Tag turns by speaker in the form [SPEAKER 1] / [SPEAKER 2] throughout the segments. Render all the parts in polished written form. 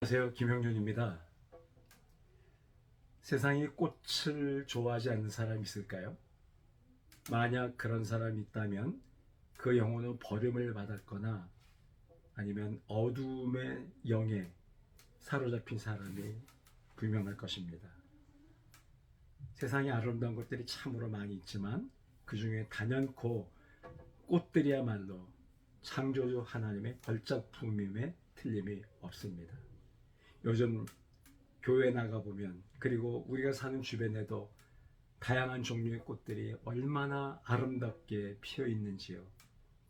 [SPEAKER 1] 안녕하세요. 김형준입니다. 세상에 꽃을 좋아하지 않는 사람이 있을까요? 만약 그런 사람이 있다면 그 영혼은 버림을 받았거나 아니면 어둠의 영에 사로잡힌 사람이 분명할 것입니다. 세상에 아름다운 것들이 참으로 많이 있지만 그 중에 단연코 꽃들이야말로 창조주 하나님의 걸작품임에 틀림이 없습니다. 요즘 교회 나가보면, 그리고 우리가 사는 주변에도 다양한 종류의 꽃들이 얼마나 아름답게 피어 있는지요.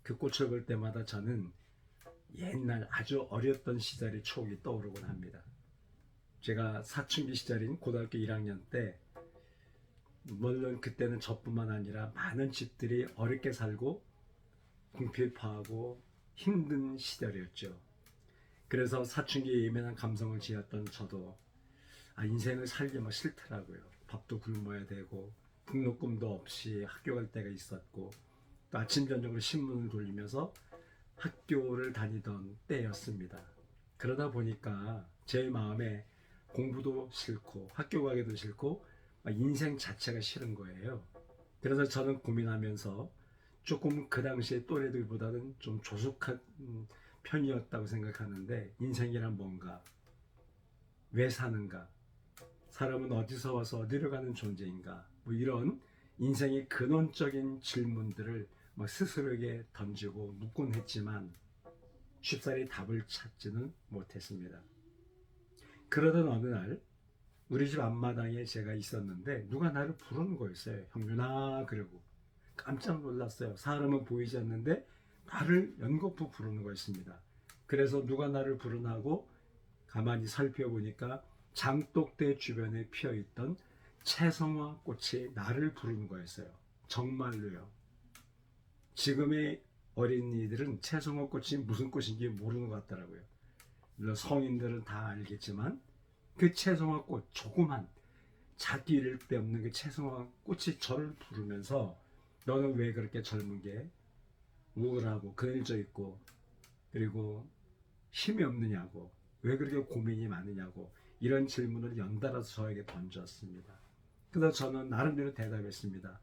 [SPEAKER 1] 그 꽃을 볼 때마다 저는 옛날 아주 어렸던 시절의 추억이 떠오르곤 합니다. 제가 사춘기 시절인 고등학교 1학년 때, 물론 그때는 저뿐만 아니라 많은 집들이 어렵게 살고 궁핍하고 힘든 시절이었죠. 그래서 사춘기에 예민한 감성을 지었던 저도 인생을 살기 막 싫더라고요. 밥도 굶어야 되고 등록금도 없이 학교 갈 때가 있었고, 또 아침 저녁으로 신문을 돌리면서 학교를 다니던 때였습니다. 그러다 보니까 제 마음에 공부도 싫고 학교 가기도 싫고 인생 자체가 싫은 거예요. 그래서 저는 고민하면서 조금 그 당시에 또래들보다는 좀 조숙한 편이었다고 생각하는데, 인생이란 뭔가, 왜 사는가, 사람은 어디서 와서 어디로 가는 존재인가, 이런 인생의 근원적인 질문들을 스스로에게 던지고 묻곤 했지만 쉽사리 답을 찾지는 못했습니다. 그러던 어느 날 우리 집 앞마당에 제가 있었는데 누가 나를 부르는 거였어요. 형준아, 그러고 깜짝 놀랐어요. 사람은 보이지 않는데 나를 연거푸 부르는 거였습니다. 그래서 누가 나를 부르나고 가만히 살펴보니까 장독대 주변에 피어있던 채성화 꽃이 나를 부르는 거였어요. 정말로요. 지금의 어린이들은 채성화 꽃이 무슨 꽃인지 모르는 것 같더라고요. 물론 성인들은 다 알겠지만 그 채성화 꽃, 조그만 자기 이를 데 없는 그 채성화 꽃이 저를 부르면서 너는 왜 그렇게 젊은 게 우울하고 그늘져 있고 그리고 힘이 없느냐고, 왜 그렇게 고민이 많으냐고, 이런 질문을 연달아서 저에게 던졌습니다. 그래서 저는 나름대로 대답했습니다.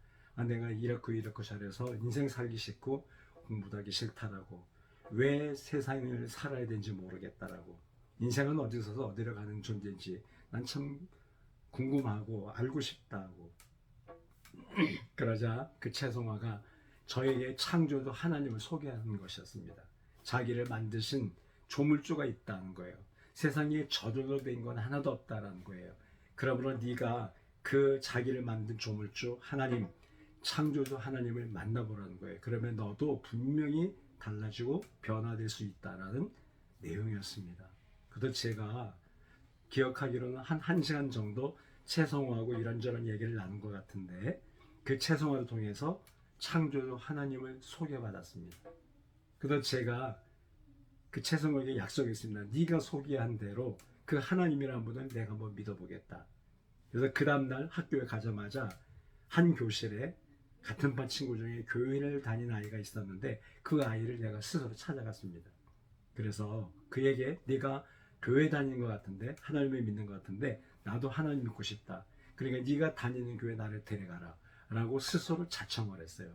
[SPEAKER 1] 내가 이렇고 잘해서 인생 살기 싫고 공부도 하기 싫다라고, 왜 세상을 살아야 되는지 모르겠다라고, 인생은 어디서 어디로 가는 존재인지 난 참 궁금하고 알고 싶다고. 그러자 그 채송화가 저에게 창조주 하나님을 소개하는 것이었습니다. 자기를 만드신 조물주가 있다는 거예요. 세상에 저절로 된 건 하나도 없다라는 거예요. 그러므로 네가 그 자기를 만든 조물주 하나님, 창조주 하나님을 만나보라는 거예요. 그러면 너도 분명히 달라지고 변화될 수 있다라는 내용이었습니다. 그래서 제가 기억하기로는 한 1시간 정도 채송화하고 이런저런 얘기를 나눈 것 같은데, 그 채송화를 통해서 창조주 하나님을 소개받았습니다. 그래서 제가 그 채송화에게 약속했습니다. 네가 소개한 대로 그 하나님이라는 분을 내가 한번 믿어보겠다. 그래서 그 다음날 학교에 가자마자 한 교실에 같은 반 친구 중에 교회를 다니는 아이가 있었는데 그 아이를 내가 스스로 찾아갔습니다. 그래서 그에게 네가 교회 다니는 것 같은데, 하나님을 믿는 것 같은데 나도 하나님 믿고 싶다. 그러니까 네가 다니는 교회 나를 데려가라 라고 스스로 자청을 했어요.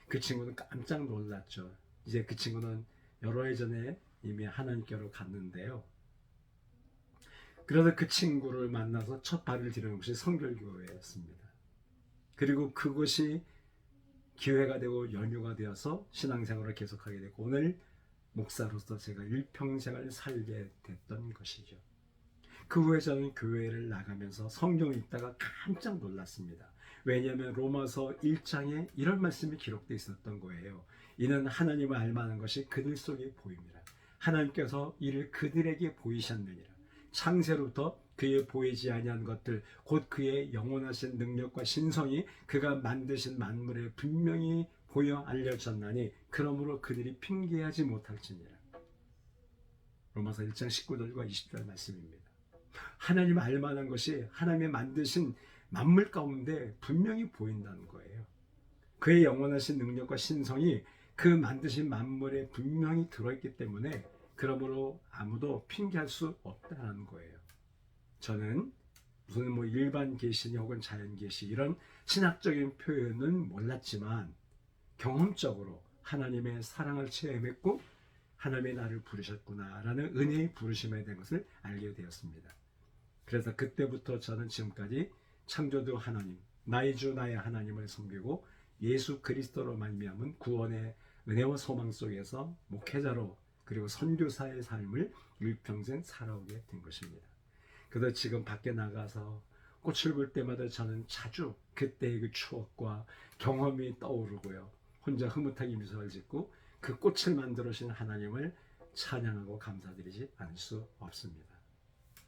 [SPEAKER 1] 그 친구는 깜짝 놀랐죠. 이제 그 친구는 여러 해 전에 이미 하나님께로 갔는데요. 그래서 그 친구를 만나서 첫 발을 디디는 곳이 성결교회였습니다. 그리고 그것이 기회가 되고 연유가 되어서 신앙생활을 계속하게 되고 오늘 목사로서 제가 일평생을 살게 됐던 것이죠. 그 후에 저는 교회를 나가면서 성경을 읽다가 깜짝 놀랐습니다. 왜냐하면 로마서 1장에 이런 말씀이 기록되어 있었던 거예요. 이는 하나님을 알만한 것이 그들 속에 보입니다. 하나님께서 이를 그들에게 보이셨느니라. 창세로부터 그의 보이지 아니한 것들, 곧 그의 영원하신 능력과 신성이 그가 만드신 만물에 분명히 보여 알려졌나니 그러므로 그들이 핑계하지 못할지니라. 로마서 1장 19절과 20절 말씀입니다. 하나님 알만한 것이 하나님의 만드신 만물 가운데 분명히 보인다는 거예요. 그의 영원하신 능력과 신성이 그 만드신 만물에 분명히 들어있기 때문에 그러므로 아무도 핑계할 수 없다는 거예요. 저는 무슨 뭐 일반 계시니 혹은 자연 계시 이런 신학적인 표현은 몰랐지만 경험적으로 하나님의 사랑을 체험했고 하나님의 나를 부르셨구나라는 은혜의 부르심에 대한 것을 알게 되었습니다. 그래서 그때부터 저는 지금까지 창조주 하나님, 나의 주 나의 하나님을 섬기고 예수 그리스도로 말미암은 구원의 은혜와 소망 속에서 목회자로 그리고 선교사의 삶을 일평생 살아오게 된 것입니다. 그래서 지금 밖에 나가서 꽃을 볼 때마다 저는 자주 그때의 그 추억과 경험이 떠오르고요. 혼자 흐뭇하게 미소를 짓고 그 꽃을 만들어주신 하나님을 찬양하고 감사드리지 않을 수 없습니다.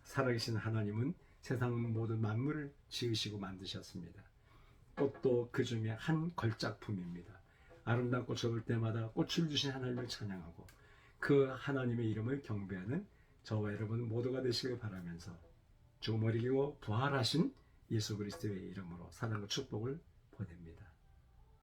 [SPEAKER 1] 살아계신 하나님은 세상 모든 만물을 지으시고 만드셨습니다. 꽃도 그 중에 한 걸작품입니다. 아름다운 꽃을 볼 때마다 꽃을 주신 하나님을 찬양하고 그 하나님의 이름을 경배하는 저와 여러분 모두가 되시길 바라면서 죽음을 이기고 부활하신 예수 그리스도의 이름으로 사랑과 축복을